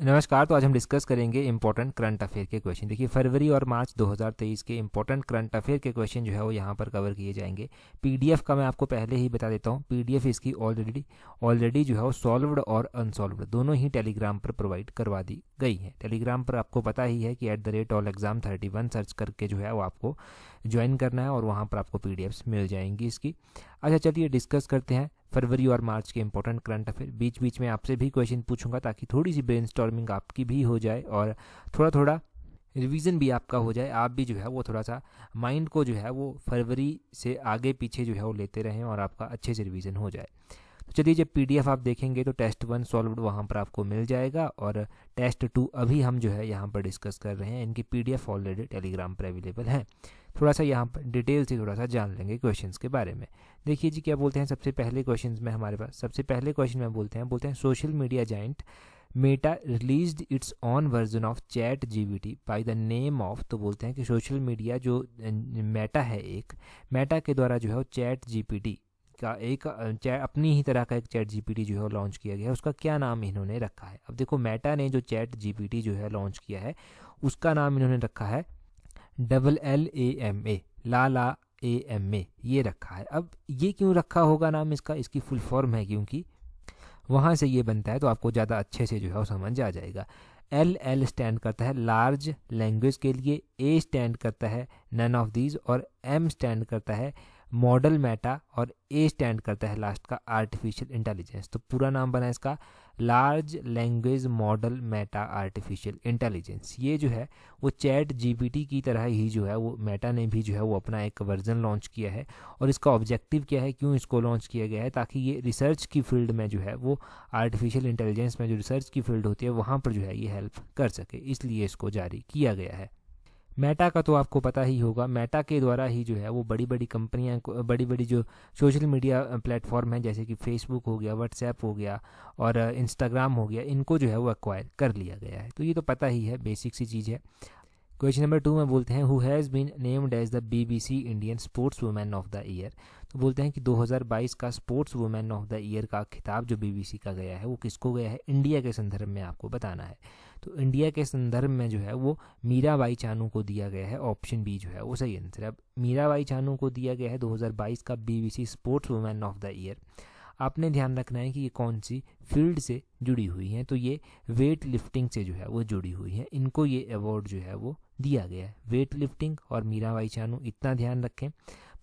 नमस्कार। तो आज हम डिस्कस करेंगे इंपॉर्टेंट करंट अफेयर के क्वेश्चन। देखिए, फरवरी और मार्च 2023 के इंपॉर्टेंट करंट अफेयर के क्वेश्चन जो है वो यहाँ पर कवर किए जाएंगे। पीडीएफ का मैं आपको पहले ही बता देता हूँ। पीडीएफ इसकी ऑलरेडी जो है वो सॉल्व्ड और अनसॉल्व्ड दोनों ही टेलीग्राम पर प्रोवाइड करवा दी गई है। टेलीग्राम पर आपको पता ही है कि @allexam31 सर्च करके जो है वो आपको ज्वाइन करना है और वहाँ पर आपको पीडीएफ्स मिल जाएंगी इसकी। अच्छा, चलिए डिस्कस करते हैं फरवरी और मार्च के इंपॉर्टेंट करंट अफेयर। बीच बीच में आपसे भी क्वेश्चन पूछूंगा ताकि थोड़ी सी ब्रेनस्टॉर्मिंग आपकी भी हो जाए और थोड़ा थोड़ा रिवीजन भी आपका हो जाए। आप भी जो है वो थोड़ा सा माइंड को जो है वो फरवरी से आगे पीछे जो है वो लेते रहें और आपका अच्छे से रिवीजन हो जाए। तो चलिए, जब पीडीएफ आप देखेंगे तो टेस्ट 1 सॉल्व्ड वहाँ पर आपको मिल जाएगा और टेस्ट 2 अभी हम जो है यहाँ पर डिस्कस कर रहे हैं। इनकी पीडीएफ ऑलरेडी टेलीग्राम पर अवेलेबल है। थोड़ा सा यहाँ पर डिटेल से थोड़ा सा जान लेंगे क्वेश्चंस के बारे में। देखिए जी, क्या बोलते हैं सबसे पहले क्वेश्चंस में हमारे पास सबसे पहले क्वेश्चन में बोलते हैं social media giant Meta released it's on version of chat GPT by the name of. तो बोलते हैं कि सोशल मीडिया जो मेटा है, एक मेटा के द्वारा जो है वो चैट जीपीटी का एक अपनी ही तरह का एक चैट जीपीटी जो है लॉन्च किया गया है। उसका क्या नाम इन्होंने रखा है? अब देखो, मेटा ने जो चैट जीपीटी जो है लॉन्च किया है उसका नाम इन्होंने रखा है LLAMA, लाला AMA, ये रखा है। अब ये क्यों रखा होगा नाम इसका? इसकी फुल फॉर्म है, क्योंकि वहाँ से ये बनता है तो आपको ज़्यादा अच्छे से जो है वो समझ आ जाएगा। LL स्टैंड करता है लार्ज लैंग्वेज के लिए, A स्टैंड करता है नन ऑफ दीज, और M स्टैंड करता है मॉडल मेटा, और A स्टैंड करता है लास्ट का आर्टिफिशियल इंटेलिजेंस। तो पूरा नाम बना इसका large language model Meta artificial intelligence. ये जो है वो चैट जीपीटी की तरह ही जो है वो मेटा ने भी जो है वो अपना एक वर्जन लॉन्च किया है। और इसका ऑब्जेक्टिव क्या है, क्यों इसको लॉन्च किया गया है? ताकि ये रिसर्च की फील्ड में जो है वो आर्टिफिशियल इंटेलिजेंस में जो रिसर्च की फील्ड होती है वहाँ पर जो है ये हेल्प कर सके, इसलिए इसको जारी किया गया है। मेटा का तो आपको पता ही होगा, मेटा के द्वारा ही जो है वो बड़ी बड़ी कंपनियां, बड़ी बड़ी जो सोशल मीडिया प्लेटफॉर्म हैं जैसे कि फेसबुक हो गया, व्हाट्सएप हो गया और इंस्टाग्राम हो गया, इनको जो है वो एक्वायर कर लिया गया है। तो ये तो पता ही है, बेसिक सी चीज़ है। क्वेश्चन नंबर 2 में बोलते हैं who has been named as the BBC Indian sports women of the year. तो बोलते हैं कि 2022 का sports women of the year का खिताब जो BBC का गया है वो किसको गया है? इंडिया के संदर्भ में आपको बताना है। तो इंडिया के संदर्भ में जो है वो मीराबाई चानू को दिया गया है। ऑप्शन बी जो है वो सही आंसर है। अब मीराबाई चानू को दिया गया है 2022 का BBC sports women of the year. आपने ध्यान रखना है कि ये कौन सी फील्ड से जुड़ी हुई हैं। तो ये वेट लिफ्टिंग से जो है वो जुड़ी हुई हैं। इनको ये अवार्ड जो है वो दिया गया है, वेट लिफ्टिंग और मीराबाई चानू, इतना ध्यान रखें।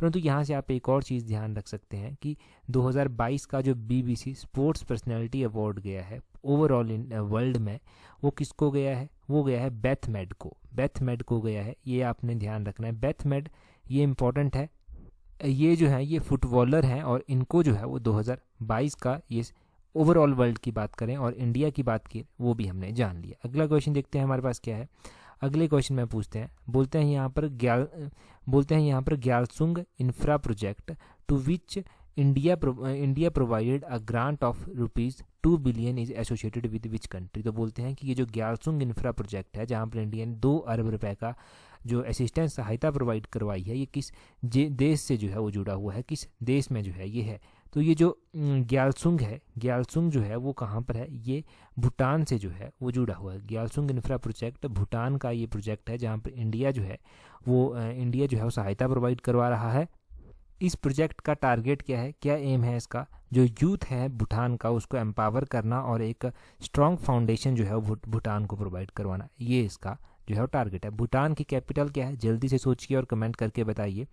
परंतु यहाँ से आप एक और चीज़ ध्यान रख सकते हैं कि 2022 का जो BBC स्पोर्ट्स पर्सनैलिटी अवार्ड गया है ओवरऑल इन वर्ल्ड में, वो किसको गया है? वो गया है बेथ मेड को। बेथ मेड को गया है, ये आपने ध्यान रखना है। बेथ मेड ये इंपॉर्टेंट है। ये जो है ये फुटबॉलर हैं और इनको जो है वो 2022 का ये ओवरऑल वर्ल्ड की बात करें और इंडिया की बात की, वो भी हमने जान लिया। अगला क्वेश्चन देखते हैं हमारे पास क्या है। अगले क्वेश्चन में पूछते हैं, बोलते हैं यहाँ पर Gyalsung infra project to which India provided a grant of ₹2 billion is associated with which country. तो बोलते हैं कि ये जो ग्यालसुंग इंफ्रा प्रोजेक्ट है जहाँ पर इंडिया ने 2 अरब रुपए का जो असिस्टेंस सहायता प्रोवाइड करवाई है, ये किस देश से जो है वो जुड़ा हुआ है, किस देश में जो है ये है? तो ये जो ग्यालसुंग है, ग्यालसुंग जो है वो कहाँ पर है? ये भूटान से जो है वो जुड़ा हुआ है। ग्यालसुंग इंफ्रा प्रोजेक्ट भूटान का ये प्रोजेक्ट है जहाँ पर इंडिया जो है वो सहायता प्रोवाइड करवा रहा है। इस प्रोजेक्ट का टारगेट क्या है, क्या एम है इसका? जो यूथ है भूटान का उसको एम्पावर करना और एक स्ट्रॉन्ग फाउंडेशन जो है वो भूटान को प्रोवाइड करवाना, ये इसका जो है वो टारगेट है। भूटान की कैपिटल क्या है? जल्दी से सोचिए और कमेंट करके बताइए।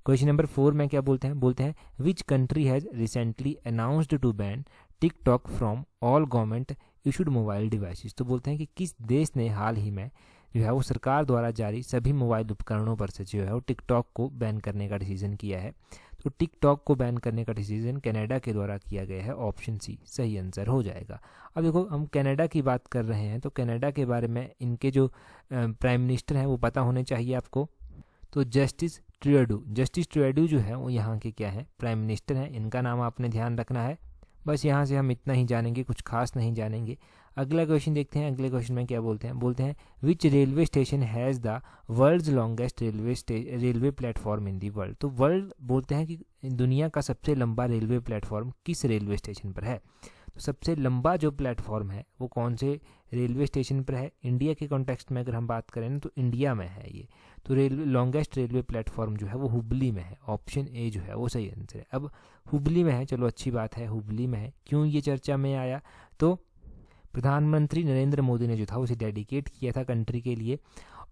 क्वेश्चन नंबर 4 में क्या बोलते हैं which country has recently announced to ban TikTok from all government issued mobile devices. तो बोलते हैं कि किस देश ने हाल ही में जो है वो सरकार द्वारा जारी सभी मोबाइल उपकरणों पर से जो है वो टिकटॉक को बैन करने का डिसीजन किया है? तो टिकटॉक को बैन करने का डिसीजन कनाडा के द्वारा किया गया है। ऑप्शन सी सही आंसर हो जाएगा। अब देखो, हम कनाडा की बात कर रहे हैं तो कनाडा के बारे में इनके जो प्राइम मिनिस्टर हैं वो पता होने चाहिए आपको। तो जस्टिस ट्रूडेau जो है वो यहाँ के क्या है? प्राइम मिनिस्टर हैं। इनका नाम आपने ध्यान रखना है। बस यहाँ से हम इतना ही जानेंगे, कुछ खास नहीं जानेंगे। अगला क्वेश्चन देखते हैं। अगले क्वेश्चन में क्या बोलते हैं which railway station has the world's longest railway platform in the world. तो वर्ल्ड बोलते हैं कि दुनिया का सबसे लंबा रेलवे प्लेटफॉर्म किस रेलवे स्टेशन पर है? तो सबसे लंबा जो प्लेटफॉर्म है वो कौन से रेलवे स्टेशन पर है? इंडिया के कॉन्टेक्स्ट में अगर हम बात करें ना तो इंडिया में है ये। तो लॉन्गेस्ट रेलवे प्लेटफॉर्म जो है वो हुबली में है। ऑप्शन ए जो है वो सही आंसर है। अब हुबली में है, चलो अच्छी बात है, हुबली में है। क्यों ये चर्चा में आया? तो प्रधानमंत्री नरेंद्र मोदी ने जो था उसे डेडिकेट किया था कंट्री के लिए।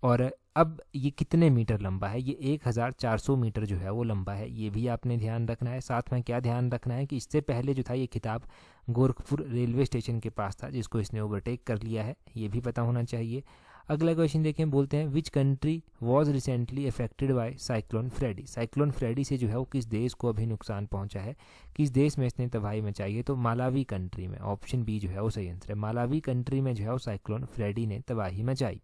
और अब ये कितने मीटर लंबा है? ये 1400 मीटर जो है वो लंबा है, ये भी आपने ध्यान रखना है। साथ में क्या ध्यान रखना है कि इससे पहले जो था ये खिताब गोरखपुर रेलवे स्टेशन के पास था, जिसको इसने ओवरटेक कर लिया है, ये भी पता होना चाहिए। अगला क्वेश्चन देखें, बोलते हैं which country was recently affected by cyclone Freddy. Cyclone Freddy से जो है वो किस देश को अभी नुकसान पहुंचा है, किस देश में इसने तबाही मचाई है? तो मालावी कंट्री में। ऑप्शन बी जो है वो सही आंसर है। मालावी कंट्री में जो है वो साइक्लोन फ्रेडी ने तबाही मचाई।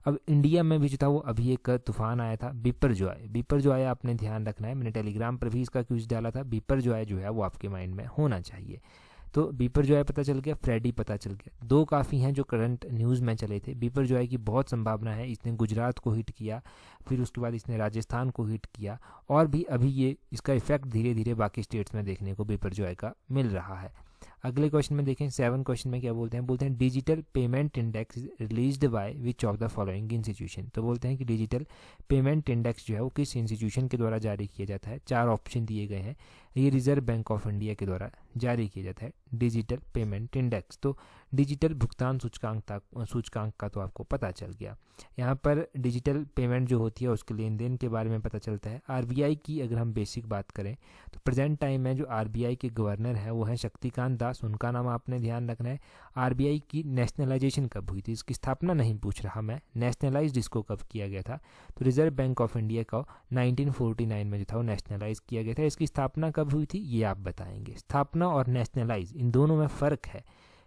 अब इंडिया में भी जो था वो अभी एक तूफान आया था बिपरजॉय। बिपरजॉय आपने ध्यान रखना है, मैंने टेलीग्राम पर भी इसका क्विज डाला था। बिपरजॉय जो है वो आपके माइंड में होना चाहिए। तो बिपरजॉय पता चल गया, फ्रेडी पता चल गया। दो काफ़ी हैं जो करंट न्यूज़ में चले थे। बिपरजॉय की बहुत संभावना है, इसने गुजरात को हिट किया, फिर उसके बाद इसने राजस्थान को हिट किया, और भी अभी ये इसका इफेक्ट धीरे धीरे बाकी स्टेट्स में देखने को बिपरजॉय का मिल रहा है। अगले क्वेश्चन में देखें, 7 क्वेश्चन में क्या बोलते हैं digital payment index released by which of the following institution. तो बोलते हैं कि डिजिटल पेमेंट इंडेक्स जो है वो किस इंस्टीट्यूशन के द्वारा जारी किया जाता है? 4 ऑप्शन दिए गए हैं। ये रिजर्व बैंक ऑफ इंडिया के द्वारा जारी किया जाता है डिजिटल पेमेंट इंडेक्स। तो डिजिटल भुगतान सूचकांक का तो आपको पता चल गया। यहाँ पर डिजिटल पेमेंट जो होती है उसके लेन देन के बारे में पता चलता है। आरबीआई की अगर हम बेसिक बात करें तो प्रेजेंट टाइम में जो आरबीआई के गवर्नर हैं वो हैं शक्तिकांत दास, उनका नाम आपने ध्यान रखना है। आरबीआई की नेशनलाइजेशन कब हुई थी? इसकी स्थापना नहीं पूछ रहा मैं, नेशनलाइज इसको कब किया गया था? तो रिजर्व बैंक ऑफ इंडिया का 1949 में जो था वो नेशनलाइज किया गया था। इसकी स्थापना कब हुई थी ये आप बताएंगे। स्थापना और नेशनलाइज इन दोनों में फ़र्क है,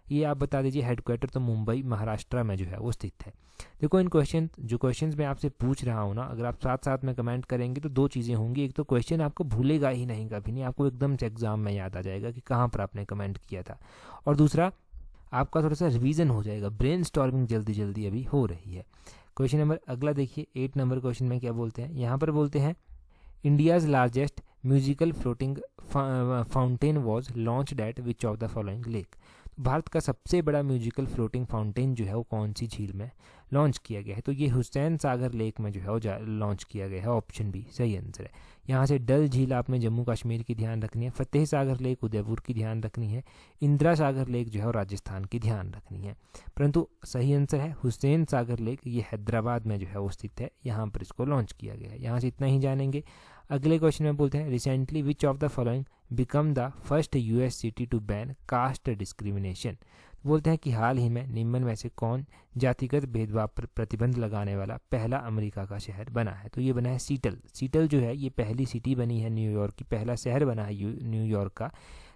ये आप बता दीजिए। हेडक्वार्टर तो मुंबई महाराष्ट्र में जो है वो स्थित है। देखो इन क्वेश्चंस मैं आपसे पूछ रहा हूँ ना, अगर आप साथ साथ में कमेंट करेंगे तो 2 चीज़ें होंगी। एक तो क्वेश्चन आपको भूलेगा ही नहीं, कभी नहीं, आपको एकदम से एग्जाम में याद आ जाएगा कि कहाँ पर आपने कमेंट किया था। और दूसरा आपका थोड़ा सा रिवीजन हो जाएगा, ब्रेन स्टॉर्मिंग जल्दी जल्दी अभी हो रही है। क्वेश्चन नंबर अगला देखिए, 8 नंबर क्वेश्चन में क्या बोलते हैं? यहाँ पर बोलते हैं India's largest musical floating fountain was launched eight which of the following lake. Bharat का सबसे बड़ा म्यूजिकल फ्लोटिंग फाउंटेन जो है वो कौन सी झील में लॉन्च किया गया है? तो ये हुसैन सागर लेक में जो है वो लॉन्च किया गया है। ऑप्शन बी सही आंसर है। यहाँ से डल झील आपने जम्मू कश्मीर की ध्यान रखनी है, फतेह सागर लेक उदयपुर की ध्यान रखनी है, इंदिरा सागर लेक जो है वो राजस्थान की ध्यान रखनी है। परंतु सही आंसर है हुसैन सागर लेक, ये हैदराबाद में जो है वो स्थित है, यहाँ पर इसको लॉन्च किया गया है। यहाँ से इतना ही जानेंगे। अगले क्वेश्चन में बोलते हैं recently which of the following become the first US city to ban caste discrimination. बोलते हैं कि हाल ही में निम्न में से कौन जातिगत भेदभाव पर प्रतिबंध लगाने वाला पहला अमेरिका का शहर बना है? तो ये बना है सीटल। सीटल जो है ये पहली सिटी बनी है न्यूयॉर्क की, पहला शहर बना है न्यूयॉर्क का,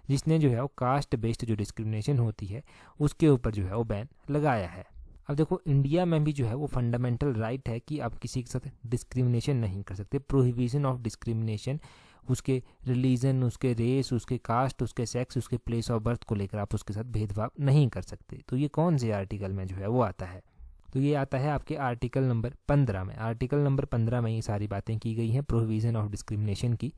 जिसने जो है वो कास्ट बेस्ड जो डिस्क्रिमिनेशन होती है उसके ऊपर जो है वो बैन लगाया है। अब देखो इंडिया में भी जो है वो फंडामेंटल राइट है कि आप किसी के साथ डिस्क्रिमिनेशन नहीं कर सकते। प्रोहिबिशन ऑफ डिस्क्रिमिनेशन उसके रिलीजन, उसके रेस, उसके कास्ट, उसके सेक्स, उसके प्लेस ऑफ बर्थ को लेकर आप उसके साथ भेदभाव नहीं कर सकते। तो ये कौन से आर्टिकल में जो है वो आता है? तो ये आता है आपके आर्टिकल नंबर 15 में। आर्टिकल नंबर 15 में ये सारी बातें की गई हैं प्रोहिबिशन ऑफ डिस्क्रिमिनेशन की,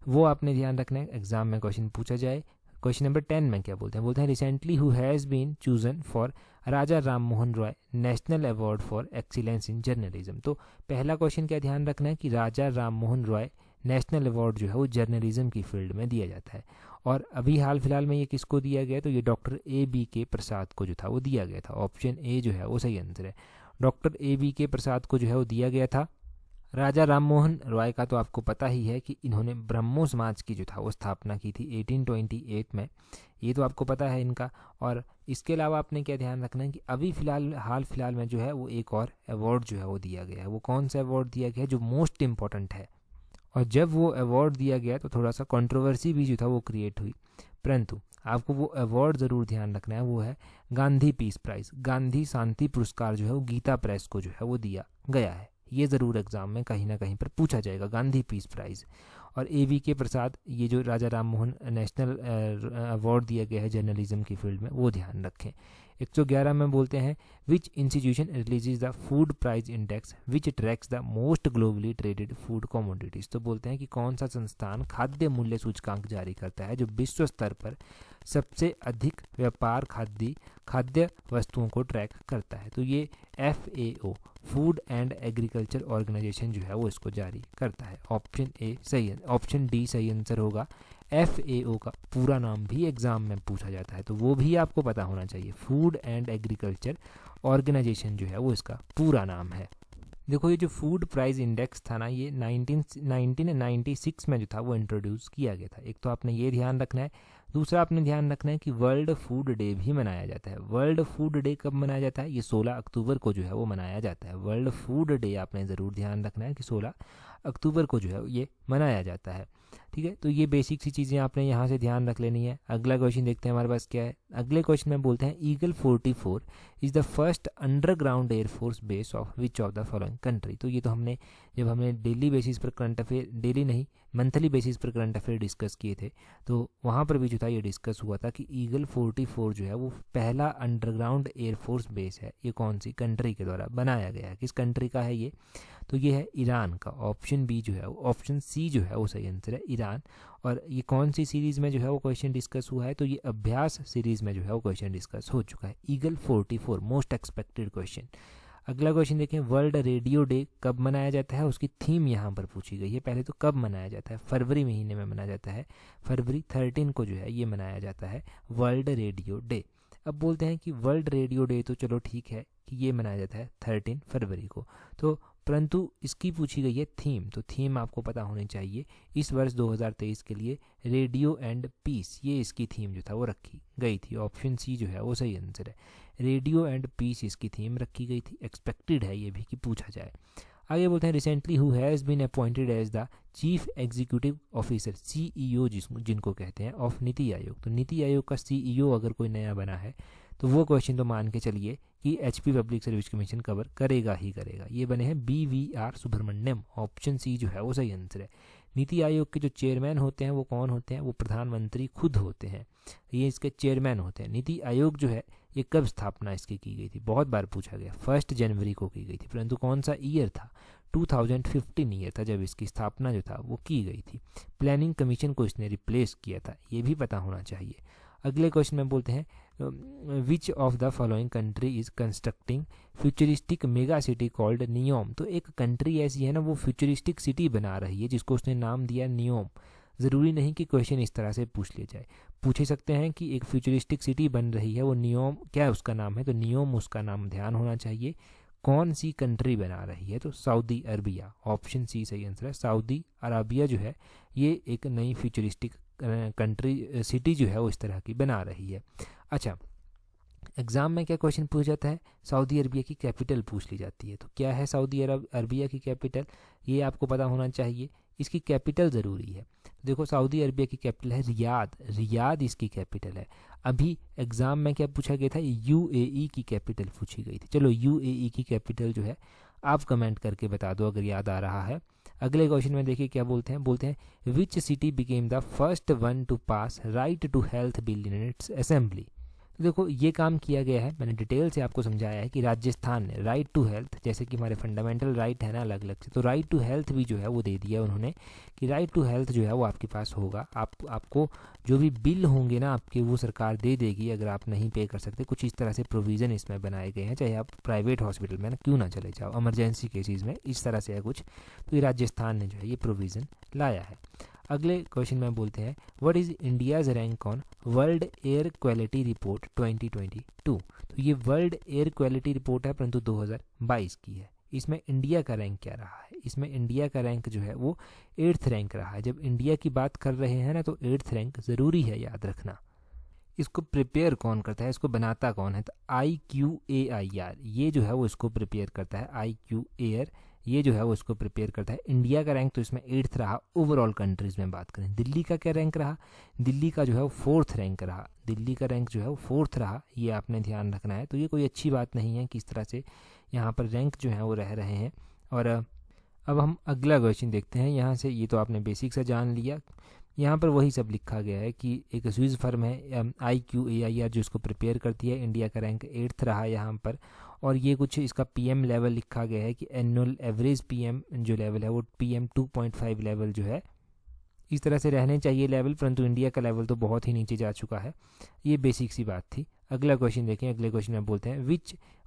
वो आपने ध्यान रखना है, एग्जाम में क्वेश्चन पूछा जाए। क्वेश्चन नंबर 10 में क्या बोलते हैं? Recently who has been chosen for Raja Ram Mohan Roy national award for excellence in journalism. तो पहला क्वेश्चन क्या ध्यान रखना है कि राजा राम मोहन रॉय नेशनल अवार्ड जो है वो जर्नलिज्म की फील्ड में दिया जाता है। और अभी हाल फिलहाल में ये किसको दिया गया? तो ये डॉक्टर A.B.K. प्रसाद को जो था वो दिया गया था। ऑप्शन ए जो है वो सही आंसर है। Doctor A.B.K. प्रसाद को जो है वो दिया गया था। राजा राम मोहन रॉय का तो आपको पता ही है कि इन्होंने ब्रह्मो समाज की जो था वो स्थापना की थी 1828 में, ये तो आपको पता है इनका। और इसके अलावा आपने क्या ध्यान रखना है कि अभी हाल फिलहाल में जो है वो एक और अवार्ड जो है वो दिया गया है। वो कौन सा अवार्ड दिया गया है जो मोस्ट इम्पॉर्टेंट है? और जब वो अवार्ड दिया गया तो थोड़ा सा कंट्रोवर्सी भी जो था वो क्रिएट हुई, परंतु आपको वो अवार्ड ज़रूर ध्यान रखना है, वो है गांधी पीस प्राइज़। गांधी शांति पुरस्कार जो है वो गीता प्रेस को जो है वो दिया गया है। ये ज़रूर एग्जाम में कहीं ना कहीं पर पूछा जाएगा, गांधी पीस प्राइज़। और A.B.K. प्रसाद, ये जो राजा राम मोहन नेशनल अवार्ड दिया गया है जर्नलिज्म की फील्ड में, वो ध्यान रखें। 111 में बोलते हैं विच institution releases the food price index which tracks the most globally traded food commodities. तो बोलते हैं कि कौन सा संस्थान खाद्य मूल्य सूचकांक जारी करता है जो विश्व स्तर पर सबसे अधिक व्यापार खाद्य वस्तुओं को ट्रैक करता है। तो ये FAO food and agriculture organisation जो है वो इसको जारी करता है। ऑप्शन डी सही आंसर होगा। FAO का पूरा नाम भी एग्जाम में पूछा जाता है, तो वो भी आपको पता होना चाहिए। फूड एंड एग्रीकल्चर ऑर्गेनाइजेशन जो है वो इसका पूरा नाम है। देखो ये जो फूड प्राइस इंडेक्स था ना, ये 1996 में जो था वो इंट्रोड्यूस किया गया था। एक तो आपने ये ध्यान रखना है, दूसरा आपने ध्यान रखना है कि वर्ल्ड फूड डे भी मनाया जाता है। वर्ल्ड फूड डे कब मनाया जाता है? ये 16 अक्टूबर को जो है वो मनाया जाता है। वर्ल्ड फूड डे आपने ज़रूर ध्यान रखना है कि 16 अक्टूबर को जो है ये मनाया जाता है। ठीक है, तो ये बेसिक सी चीज़ें आपने यहाँ से ध्यान रख लेनी है। अगला क्वेश्चन देखते हैं हमारे पास क्या है। अगले क्वेश्चन में बोलते हैं eagle 44 is the first underground air force base of which of the following country. तो ये तो हमने जब हमने डेली बेसिस पर करंट अफेयर, डेली नहीं मंथली बेसिस पर करंट अफेयर डिस्कस किए थे, तो वहाँ पर भी जो था ये डिस्कस हुआ था कि ईगल 44 जो है वो पहला अंडरग्राउंड एयरफोर्स बेस है। ये कौन सी कंट्री के द्वारा बनाया गया है, किस कंट्री का है ये? तो ये है ईरान का। ऑप्शन बी जो है, ऑप्शन सी जो है वो सही आंसर है, ईरान। और ये कौन सी सीरीज़ में जो है वो क्वेश्चन डिस्कस हुआ है? तो ये अभ्यास सीरीज़ में जो है वो क्वेश्चन डिस्कस हो चुका है। Eagle 44 most expected question. अगला क्वेश्चन देखें, वर्ल्ड रेडियो डे कब मनाया जाता है? उसकी थीम यहाँ पर पूछी गई है। पहले तो कब मनाया जाता है? फरवरी महीने में मनाया जाता है। फरवरी 13 को जो है ये मनाया जाता है वर्ल्ड रेडियो डे। अब बोलते हैं कि वर्ल्ड रेडियो डे तो चलो ठीक है कि ये मनाया जाता है 13 फरवरी को, तो परंतु इसकी पूछी गई है थीम। तो थीम आपको पता होनी चाहिए। इस वर्ष 2023 के लिए रेडियो एंड पीस, ये इसकी थीम जो था वो रखी गई थी। ऑप्शन सी जो है वो सही आंसर है, रेडियो एंड पीस इसकी थीम रखी गई थी। एक्सपेक्टेड है ये भी कि पूछा जाए। आगे बोलते हैं recently who has been appointed as the chief executive officer, CEO जिनको कहते हैं, ऑफ नीति आयोग। तो नीति आयोग का CEO अगर कोई नया बना है तो वो क्वेश्चन तो मान के चलिए कि HP public service commission cover करेगा ही करेगा। ये बने हैं BVR सुब्रमण्यम। ऑप्शन सी जो है वो सही आंसर है। नीति आयोग के जो चेयरमैन होते हैं वो कौन होते हैं? वो प्रधानमंत्री खुद होते हैं, ये इसके चेयरमैन होते हैं। नीति आयोग जो है ये कब स्थापना इसकी की गई थी? बहुत बार पूछा गया। 1 जनवरी को की गई थी, परंतु कौन सा ईयर था? 2015 ईयर था जब इसकी स्थापना जो था वो की गई थी। प्लानिंग कमीशन को इसने रिप्लेस किया था, ये भी पता होना चाहिए। अगले क्वेश्चन में बोलते हैं विच of the following country is constructing futuristic mega city called NEOM. तो एक कंट्री ऐसी है ना वो फ्यूचरिस्टिक सिटी बना रही है जिसको उसने नाम दिया नियोम। ज़रूरी नहीं कि क्वेश्चन इस तरह से पूछ लिया जाए, पूछ ही सकते हैं कि एक फ्यूचरिस्टिक सिटी बन रही है, वो नियोम क्या है उसका नाम है? तो नियोम उसका नाम ध्यान होना चाहिए। कौन सी कंट्री बना रही है? तो सऊदी अरबिया। ऑप्शन सी सही आंसर है, सऊदी अरबिया जो है ये एक नई फ्यूचरिस्टिक कंट्री सिटी जो है वो इस तरह की बना रही है। अच्छा, एग्जाम में क्या क्वेश्चन पूछा जाता है? सऊदी अरबिया की कैपिटल पूछ ली जाती है। तो क्या है सऊदी अरबिया की कैपिटल? ये आपको पता होना चाहिए। इसकी कैपिटल ज़रूरी है। देखो सऊदी अरबिया की कैपिटल है रियाद, रियाद इसकी कैपिटल है। अभी एग्ज़ाम में क्या पूछा गया था? UAE की कैपिटल पूछी गई थी। चलो UAE की कैपिटल जो है आप कमेंट करके बता दो अगर याद आ रहा है। अगले क्वेश्चन में देखिए क्या बोलते हैं। बोलते हैं which city became the first one to pass right to health bill in its assembly. तो देखो ये काम किया गया है, मैंने डिटेल से आपको समझाया है कि राजस्थान ने राइट टू हेल्थ, जैसे कि हमारे फंडामेंटल राइट है ना अलग अलग से, तो राइट टू हेल्थ भी जो है वो दे दिया उन्होंने कि राइट टू हेल्थ जो है वो आपके पास होगा। आपको जो भी बिल होंगे ना आपके वो सरकार दे देगी अगर आप नहीं पे कर सकते। कुछ इस तरह से प्रोविज़न इसमें बनाए गए हैं, चाहे आप प्राइवेट हॉस्पिटल में ना क्यों ना चले जाओ, इमरजेंसी केसेस में इस तरह से है कुछ। तो ये राजस्थान ने जो है ये प्रोविज़न लाया है। अगले क्वेश्चन में बोलते हैं what is India's rank on world air quality report 2022। तो ये वर्ल्ड एयर क्वालिटी रिपोर्ट है परंतु 2022 की है। इसमें इंडिया का रैंक क्या रहा है? इसमें इंडिया का रैंक जो है वो 8th रैंक रहा है। जब इंडिया की बात कर रहे हैं ना तो 8th रैंक ज़रूरी है याद रखना। इसको प्रिपेयर कौन करता है, इसको बनाता कौन है? तो IQAIR ये जो है वो इसको प्रिपेयर करता है। IQAIR ये जो है वो इसको प्रिपेयर करता है। इंडिया का रैंक तो इसमें 8th रहा। ओवरऑल कंट्रीज़ में बात करें, दिल्ली का क्या रैंक रहा? दिल्ली का जो है वो 4th रैंक रहा। दिल्ली का रैंक जो है वो 4th रहा, ये आपने ध्यान रखना है। तो ये कोई अच्छी बात नहीं है कि इस तरह से यहाँ पर रैंक जो है वो रह रहे हैं। और अब हम अगला क्वेश्चन देखते हैं। यहाँ से ये तो आपने बेसिक सा जान लिया। यहाँ पर वही सब लिखा गया है कि एक स्विस फर्म है IQAIR जो इसको प्रिपेयर करती है। इंडिया का रैंक 8th रहा यहाँ पर। और ये कुछ इसका PM लेवल लिखा गया है कि एनुअल एवरेज PM जो लेवल है वो PM 2.5 लेवल जो है इस तरह से रहने चाहिए लेवल, परंतु इंडिया का लेवल तो बहुत ही नीचे जा चुका है। ये बेसिक सी बात थी। अगला क्वेश्चन देखें। अगले क्वेश्चन में बोलते हैं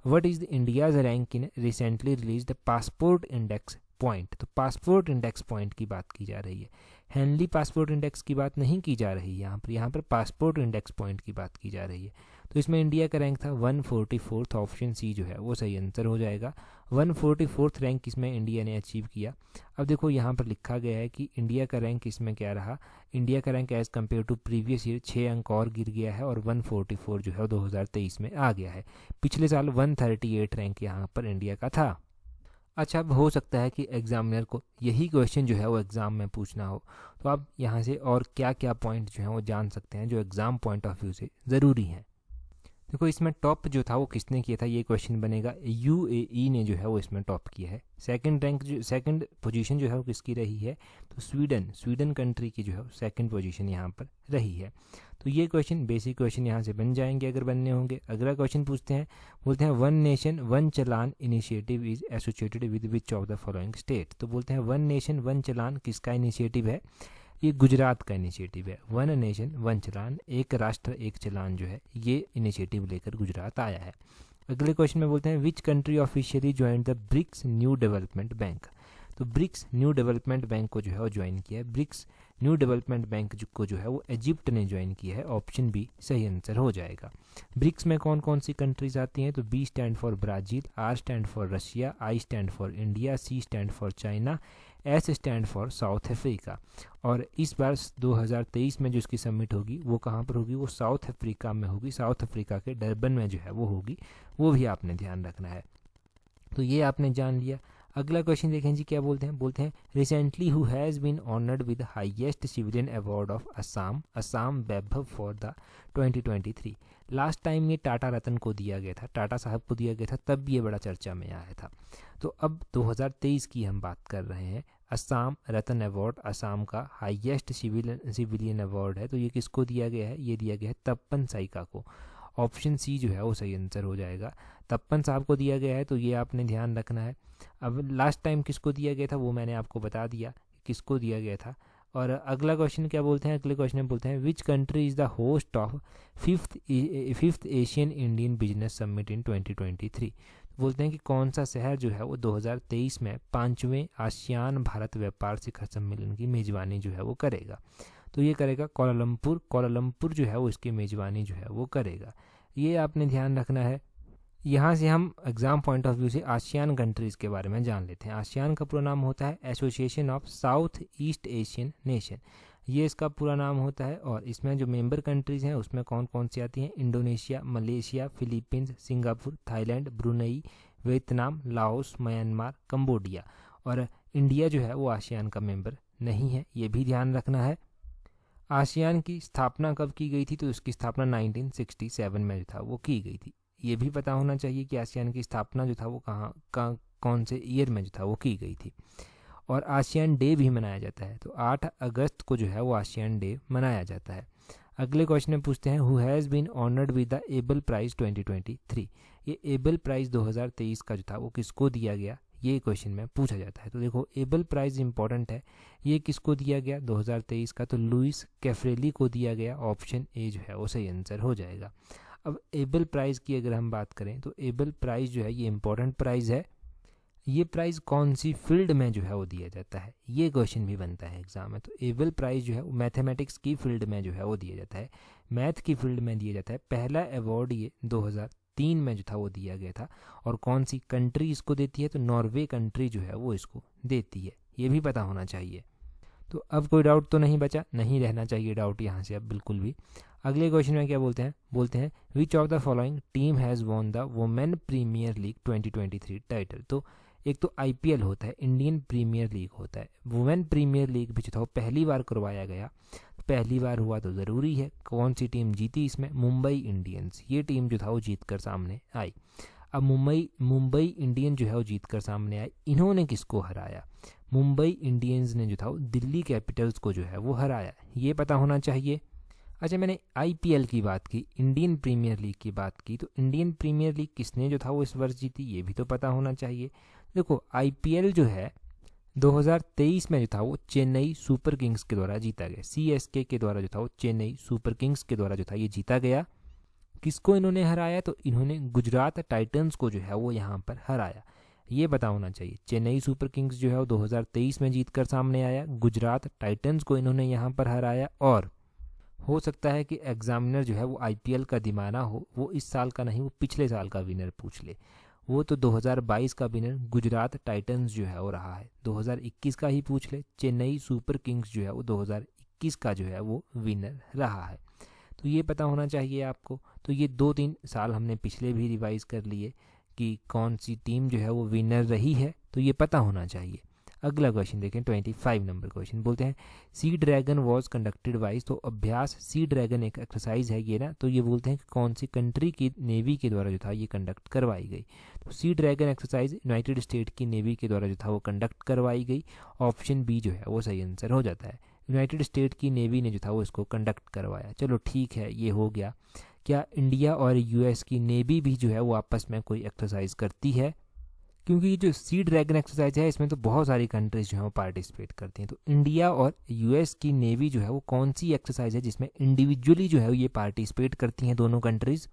what is the India's rank in recently release the passport index point. तो पासपोर्ट इंडेक्स पॉइंट की बात की जा रही है, हेनली पासपोर्ट इंडेक्स की बात नहीं की जा रही है यहाँ पर पासपोर्ट इंडेक्स पॉइंट की बात की जा रही है। तो इसमें इंडिया का रैंक था 144, ऑप्शन सी जो है वो सही आंसर हो जाएगा। 144 रैंक इसमें इंडिया ने अचीव किया। अब देखो यहाँ पर लिखा गया है कि इंडिया का रैंक इसमें क्या रहा, इंडिया का rank as compare to previous year 6 अंक और गिर गया है और 144 जो है 2023 में आ गया है। पिछले साल 138 रैंक यहाँ पर इंडिया का था। अच्छा, अब हो सकता है कि एग्जामिनर को यही क्वेश्चन जो है वो एग्ज़ाम में पूछना हो, तो आप यहाँ से और क्या क्या पॉइंट जो हैं वो जान सकते हैं जो एग्ज़ाम पॉइंट ऑफ व्यू से ज़रूरी हैं। देखो इसमें टॉप जो था वो किसने किया था, ये क्वेश्चन बनेगा। यूएई ने जो है वो इसमें टॉप किया है। सेकंड पोजीशन जो है वो किसकी रही है, तो स्वीडन कंट्री की जो है सेकंड पोजीशन यहाँ पर रही है। तो ये क्वेश्चन बेसिक क्वेश्चन यहाँ से बन जाएंगे अगर बनने होंगे। अगला क्वेश्चन बोलते हैं one nation one challan initiative is associated with which of the following state. तो बोलते हैं वन नेशन वन चलान किसका इनिशिएटिव है, ये गुजरात का इनिशिएटिव है। वन नेशन वन चलान, एक राष्ट्र एक चलान जो है ये इनिशिएटिव लेकर गुजरात आया है। अगले क्वेश्चन में बोलते हैं which country officially joined the BRICS New Development Bank. तो ब्रिक्स न्यू डेवलपमेंट बैंक को जो है वो ज्वाइन किया है। ब्रिक्स न्यू डेवलपमेंट बैंक को जो है वो इजिप्ट ने ज्वाइन किया है। ऑप्शन बी सही आंसर हो जाएगा। ब्रिक्स में कौन कौन सी कंट्रीज आती हैं, तो B stand for Brazil, R stand for Russia, I stand for India, C stand for China, S stand for South Africa. और इस बार 2023 में जो इसकी सबमिट होगी वो कहाँ पर होगी, वो साउथ अफ्रीका में होगी। साउथ अफ्रीका के डरबन में जो है वो होगी, वो भी आपने ध्यान रखना है। तो ये आपने जान लिया। अगला क्वेश्चन देखें जी, क्या बोलते हैं recently who has been honoured with highest civilian award of Assam Vaibhav for the 2023। Last time ये टाटा रत्न को दिया गया था, टाटा साहब को दिया गया था, तब ये बड़ा चर्चा में आया था। तो अब 2023 की हम बात कर रहे हैं। असम रत्न अवार्ड असम का हाईएस्ट सिविलियन अवार्ड है, तो ये किसको दिया गया है, ये दिया गया है तपन साइका को। ऑप्शन सी जो है वो सही आंसर हो जाएगा। तपन साहब को दिया गया है, तो ये आपने ध्यान रखना है। अब लास्ट टाइम किसको दिया गया था वो मैंने आपको बता दिया किसको दिया गया था। और अगला क्वेश्चन क्या बोलते हैं, अगले क्वेश्चन में बोलते हैं which country is the host of fifth Asian Indian business summit in 2023। बोलते हैं कि कौन सा शहर जो है वो 2023 में 5वें आसियान भारत व्यापार शिखर सम्मेलन की मेज़बानी जो है वो करेगा। तो ये करेगा कोलालमपुर जो है वो इसकी मेज़बानी जो है वो करेगा। ये आपने ध्यान रखना है। यहाँ से हम एग्ज़ाम पॉइंट ऑफ व्यू से आसियान कंट्रीज़ के बारे में जान लेते हैं। आसियान का पूरा नाम होता है association of south east Asian nation, ये इसका पूरा नाम होता है। और इसमें जो मेंबर कंट्रीज़ हैं उसमें कौन कौन सी आती हैं, Indonesia, Malaysia, Philippines, Singapore, Thailand, Brunei, Vietnam, Laos, Myanmar, Cambodia. और इंडिया जो है वो आसियान का मेंबर नहीं है, ये भी ध्यान रखना है। आसियान की स्थापना कब की गई थी, तो इसकी स्थापना 1967 में जो था वो की गई थी। ये भी पता होना चाहिए कि आसियान की स्थापना जो था वो कौन से ईयर में जो था वो की गई थी। और आसियान डे भी मनाया जाता है, तो 8 अगस्त को जो है वो आसियान डे मनाया जाता है। अगले क्वेश्चन में पूछते हैं who has been honoured with the Abel prize 2023। ये एबल प्राइज़ 2023 का जो था वो किसको दिया गया, ये क्वेश्चन में पूछा जाता है। तो देखो एबल प्राइज़ इंपॉर्टेंट है, ये किसको दिया गया 2023 का, तो लुइस कैफ्रेली को दिया गया। ऑप्शन ए जो है वो सही आंसर हो जाएगा। अब एबल प्राइज़ की अगर हम बात करें तो एबल प्राइज़ जो है ये इंपॉर्टेंट प्राइज़ है। ये प्राइज़ कौन सी फील्ड में जो है वो दिया जाता है, ये क्वेश्चन भी बनता है एग्जाम में। तो एबल प्राइज़ जो है वो मैथमेटिक्स की फील्ड में जो है वो दिया जाता है, मैथ की फील्ड में दिया जाता है। पहला अवार्ड ये 2003 में जो था वो दिया गया था। और कौन सी कंट्री इसको देती है, तो नॉर्वे कंट्री जो है वो इसको देती है, ये भी पता होना चाहिए। तो अब कोई डाउट तो नहीं बचा, नहीं रहना चाहिए डाउट यहाँ से अब बिल्कुल भी। अगले क्वेश्चन में क्या बोलते हैं विच of the following team has won the women premiere league 2023 title. तो एक तो आईपीएल होता है, इंडियन प्रीमियर लीग होता है, वुमेन प्रीमियर लीग भी जो था वो पहली बार करवाया गया। पहली बार हुआ तो ज़रूरी है, कौन सी टीम जीती इसमें, मुंबई इंडियंस, ये टीम जो था वो जीत कर सामने आई। अब मुंबई इंडियन जो है वो जीत कर सामने आई, इन्होंने किसको हराया, मुंबई इंडियंस ने जो था वो दिल्ली कैपिटल्स को जो है वो हराया, ये पता होना चाहिए। अच्छा, मैंने आईपीएल की बात की, इंडियन प्रीमियर लीग की बात की, तो इंडियन प्रीमियर लीग किसने जो था वो इस वर्ष जीती, ये भी तो पता होना चाहिए। देखो आईपीएल जो है 2023 में जो था वो चेन्नई सुपर किंग्स के द्वारा जीता गया। CSK के द्वारा जो था वो चेन्नई सुपर किंग्स के द्वारा जो था ये जीता गया। किसको इन्होंने हराया? तो इन्होंने गुजरात टाइटंस को जो है वो यहाँ पर हराया। ये पता होना चाहिए। चेन्नई सुपर किंग्स जो है वो 2023 में जीतकर सामने आया, गुजरात टाइटंस को इन्होंने यहाँ पर हराया। और हो सकता है कि एग्जामिनर जो है वो IPL का दीवाना हो, वो इस साल का नहीं, वो पिछले साल का विनर पूछ ले। वो तो 2022 का विनर गुजरात टाइटंस जो है वो रहा है, 2021 का ही पूछ ले। चेन्नई सुपर किंग्स जो है वो 2021 का जो है वो विनर रहा है। तो ये पता होना चाहिए आपको। तो ये 2-3 साल हमने पिछले भी रिवाइज कर लिए कि कौन सी टीम जो है वो विनर रही है, तो ये पता होना चाहिए। अगला क्वेश्चन देखें, 25 नंबर क्वेश्चन बोलते हैं sea dragon was conducted by. तो अभ्यास सी ड्रैगन एक एक्सरसाइज है ये ना, तो ये बोलते हैं कि कौन सी कंट्री की नेवी के द्वारा जो था ये कंडक्ट करवाई गई। तो sea dragon exercise United state की नेवी के द्वारा जो था वो कंडक्ट करवाई गई। ऑप्शन बी जो है वो सही आंसर हो जाता है। यूनाइटेड स्टेट की नेवी ने जो था वो इसको कंडक्ट करवाया। चलो ठीक है, ये हो गया। क्या इंडिया और US की नेवी भी जो है वो आपस में कोई एक्सरसाइज करती है? क्योंकि ये जो सी ड्रैगन एक्सरसाइज है इसमें तो बहुत सारी कंट्रीज जो है वो पार्टिसिपेट करती हैं। तो इंडिया और US की नेवी जो है वो कौन सी एक्सरसाइज है जिसमें इंडिविजुअली जो है ये पार्टिसिपेट करती हैं दोनों कंट्रीज?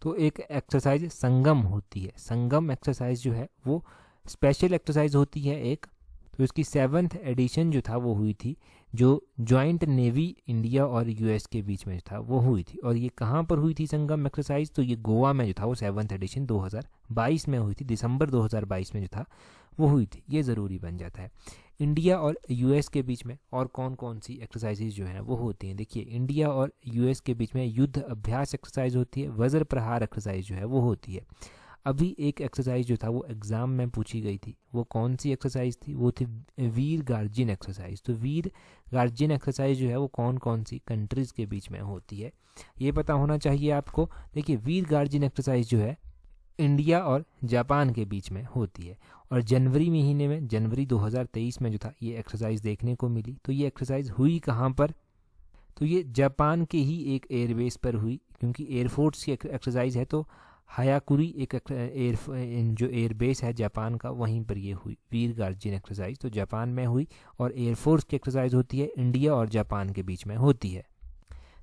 तो एक एक्सरसाइज संगम होती है। संगम एक्सरसाइज जो है वो स्पेशल एक्सरसाइज होती है एक। तो इसकी 7th एडिशन जो था वो हुई थी, जो जॉइंट नेवी इंडिया और US के बीच में था वो हुई थी। और ये कहाँ पर हुई थी संगम एक्सरसाइज? तो ये गोवा में जो था वो 7th एडिशन 2022 में हुई थी, दिसंबर 2022 में जो था वो हुई थी। ये ज़रूरी बन जाता है। इंडिया और US के बीच में और कौन कौन सी एक्सरसाइजेज जो हैं वो होती हैं? देखिए, इंडिया और US के बीच में युद्ध अभ्यास एक्सरसाइज होती है, वज्र प्रहार एक्सरसाइज जो है वो होती है। अभी एक एक्सरसाइज जो था वो एग्ज़ाम में पूछी गई थी, वो कौन सी एक्सरसाइज थी? वो थी वीर गार्जियन एक्सरसाइज। तो वीर गार्जियन एक्सरसाइज जो है वो कौन कौन सी कंट्रीज़ के बीच में होती है, ये पता होना चाहिए आपको। देखिए, वीर गार्जियन एक्सरसाइज जो है इंडिया और जापान के बीच में होती है। और जनवरी महीने में, जनवरी 2023 में जो था ये एक्सरसाइज देखने को मिली। तो ये एक्सरसाइज हुई कहाँ पर? तो ये जापान के ही एक एयरबेस पर हुई, क्योंकि एयरफोर्स की एक्सरसाइज है। तो हायाकुरी एक जो एयरबेस है जापान का, वहीं पर ये हुई वीर गार्जियन एक्सरसाइज। तो जापान में हुई और एयरफोर्स की एक्सरसाइज होती है, इंडिया और जापान के बीच में होती है।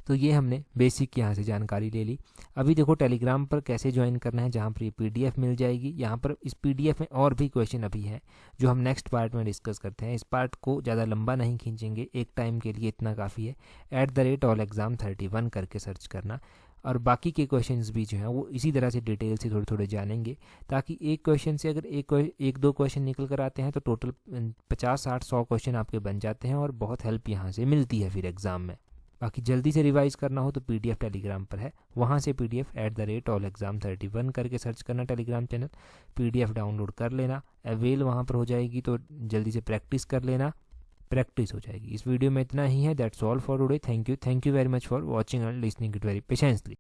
तो ये हमने बेसिक यहाँ से जानकारी ले ली। अभी देखो टेलीग्राम पर कैसे ज्वाइन करना है, जहाँ पर ये PDF मिल जाएगी। यहाँ पर इस PDF में और भी क्वेश्चन अभी हैं जो हम नेक्स्ट पार्ट में डिस्कस करते हैं। इस पार्ट को ज़्यादा लंबा नहीं खींचेंगे, एक टाइम के लिए इतना काफ़ी है। @allexam31 करके सर्च करना। और बाकी के क्वेश्चंस भी जो हैं वो इसी तरह से डिटेल से थोड़े थोड़े जानेंगे, ताकि एक क्वेश्चन से अगर एक दो क्वेश्चन निकल कर आते हैं तो टोटल 50, 60, 100 क्वेश्चन आपके बन जाते हैं और बहुत हेल्प यहाँ से मिलती है फिर एग्ज़ाम में। बाकी जल्दी से रिवाइज करना हो तो PDF टेलीग्राम पर है, वहाँ से PDF @allexam31 करके सर्च करना टेलीग्राम चैनल, PDF डाउनलोड कर लेना, अवेल वहाँ पर हो जाएगी। तो जल्दी से प्रैक्टिस कर लेना, प्रैक्टिस हो जाएगी। इस वीडियो में इतना ही है। That's all for today. Thank you very much for watching and listening it very patiently.